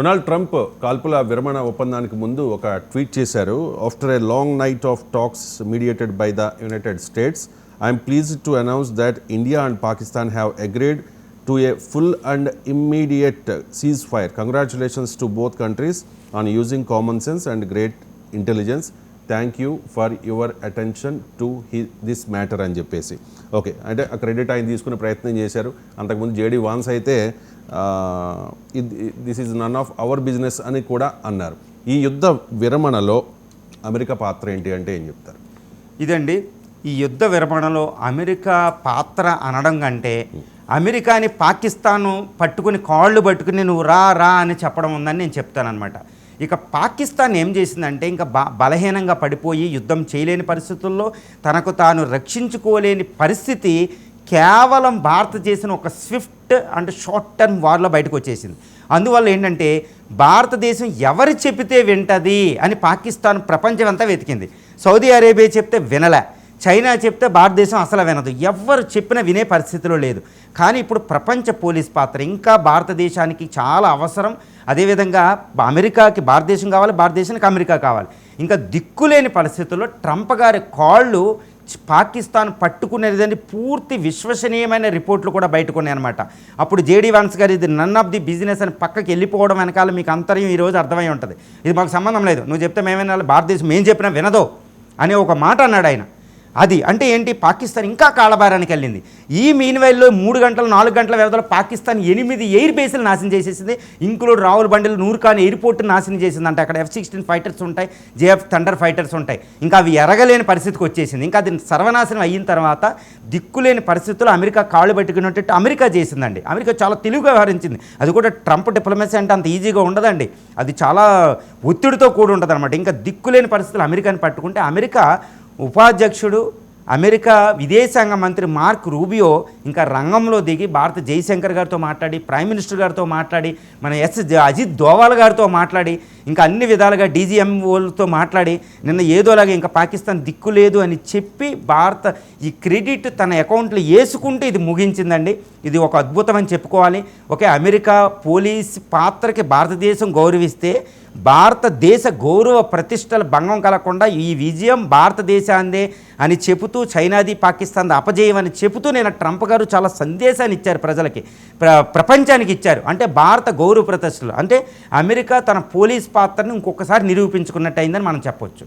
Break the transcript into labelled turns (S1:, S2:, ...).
S1: Donald Trump కాల్పుల విరమణ ఒప్పందానికి ముందు ఒక ట్వీట్ చేశారు. After a long knight of talks mediated by the United states, I'm pleased to announce that India and Pakistan have agreed to a full and immediate ceasefire. Congratulations to both countries on using common sense and great intelligence. Thank you for your attention to this matter అని చెప్పేసి okay అంటే ఆ credit ఆయన తీసుకునే ప్రయత్నం చేశారు. అంతకుముందు JD Vance అయితే this is none of our business అని కూడా అన్నారు. ఈ యుద్ధ విరమణలో అమెరికా పాత్ర ఏంటి అంటే ఏం చెప్తారు?
S2: ఇదండి, ఈ యుద్ధ విరమణలో అమెరికా పాత్ర అనడం కంటే అమెరికాని పాకిస్తాను పట్టుకుని కాళ్ళు పట్టుకుని నువ్వు రా రా అని చెప్పడం ఉందని నేను చెప్తానన్నమాట. ఇక పాకిస్తాన్ ఏం చేసిందంటే ఇంకా బలహీనంగా పడిపోయి యుద్ధం చేయలేని పరిస్థితుల్లో తనకు తాను రక్షించుకోలేని పరిస్థితి కేవలం భారత్ చేసిన ఒక స్విఫ్ట్ అంటే షార్ట్ టర్మ్ వార్లో బయటకు వచ్చేసింది. అందువల్ల ఏంటంటే భారతదేశం ఎవరు చెబితే వింటది అని పాకిస్తాన్ ప్రపంచం అంతా వెతికింది. సౌదీ అరేబియా చెప్తే వినలే, చైనా చెప్తే భారతదేశం అసలు వినదు, ఎవరు చెప్పినా వినే పరిస్థితిలో లేదు. కానీ ఇప్పుడు ప్రపంచ పోలీస్ పాత్ర ఇంకా భారతదేశానికి చాలా అవసరం. అదేవిధంగా అమెరికాకి భారతదేశం కావాలి, భారతదేశానికి అమెరికా కావాలి. ఇంకా దిక్కులేని పరిస్థితుల్లో ట్రంప్ గారి కాళ్ళు పాకిస్తాన్ పట్టుకునేదని పూర్తి విశ్వసనీయమైన రిపోర్ట్లు కూడా బయటకున్నాయి అనమాట. అప్పుడు జేడీ వాన్స్ గారు ఇది నన్ ఆఫ్ ది బిజినెస్ అని పక్కకి వెళ్ళిపోవడం వెనకాల మీకు అంతర్యం ఈరోజు అర్థమై ఉంటుంది. ఇది మాకు సంబంధం లేదు, నువ్వు చెప్తే మేమైనా భారతదేశం ఏం చెప్పినా వినదో అనే ఒక మాట అన్నాడు ఆయన. అది అంటే ఏంటి, పాకిస్తాన్ ఇంకా కాళ్ళబారానికి వెళ్ళింది. ఈ మీన్వైల్లో 3 గంటలు 4 గంటల వ్యవధిలో పాకిస్తాన్ 8 ఎయిర్ బేస్లు నాశనం చేసేసింది. ఇంక్లూడ్ రావుల్ బండిల్ నూర్ఖాన్ ఎయిర్పోర్ట్ నాశనం చేసింది. అంటే అక్కడ F-16 ఫైటర్స్ ఉంటాయి, JF థండర్ ఫైటర్స్ ఉంటాయి. ఇంకా అవి ఎరగలేని పరిస్థితికి వచ్చేసింది. ఇంకా అది సర్వనాశనం అయిన తర్వాత దిక్కులేని పరిస్థితుల్లో అమెరికా కాళ్ళు పెట్టుకున్నట్టు అమెరికా చేసిందండి. అమెరికా చాలా తెలివిగా వ్యవహరించింది. అది కూడా ట్రంప్ డిప్లొమసీ అంటే అంత ఈజీగా ఉండదండి, అది చాలా ఒత్తిడితో కూడి ఉంటుంది అనమాట. ఇంకా దిక్కులేని పరిస్థితులు అమెరికాని పట్టుకుంటే అమెరికా ఉపాధ్యక్షుడు అమెరికా విదేశాంగ మంత్రి మార్క్ రూబియో ఇంకా రంగంలో దిగి భారత జైశంకర్ గారితో మాట్లాడి, ప్రైమ్ మినిస్టర్ గారితో మాట్లాడి, మన అజిత్ దోవాల్ గారితో మాట్లాడి, ఇంకా అన్ని విధాలుగా DGMOలతో మాట్లాడి నిన్న ఏదోలాగా ఇంకా పాకిస్తాన్ దిక్కు లేదు అని చెప్పి భారత ఈ క్రెడిట్ తన అకౌంట్లో వేసుకుంటూ ఇది ముగించిందండి. ఇది ఒక అద్భుతం అని చెప్పుకోవాలి. ఓకే, అమెరికా పోలీస్ పాత్రకి భారతదేశం గౌరవిస్తే భారతదేశ గౌరవ ప్రతిష్టల భంగం కలగకుండా ఈ విజయం భారతదేశాందే అని చెబుతూ చైనాది పాకిస్తాన్ అపజయం అని చెబుతూ నేను ట్రంప్ గారు చాలా సందేశాన్ని ఇచ్చారు ప్రజలకి, ప్రపంచానికి ఇచ్చారు. అంటే భారత గౌరవ ప్రతిష్టలు అంటే అమెరికా తన పోలీస్ పాత్రను ఇంకొకసారి నిరూపించుకున్నట్టు అయిందని మనం చెప్పొచ్చు.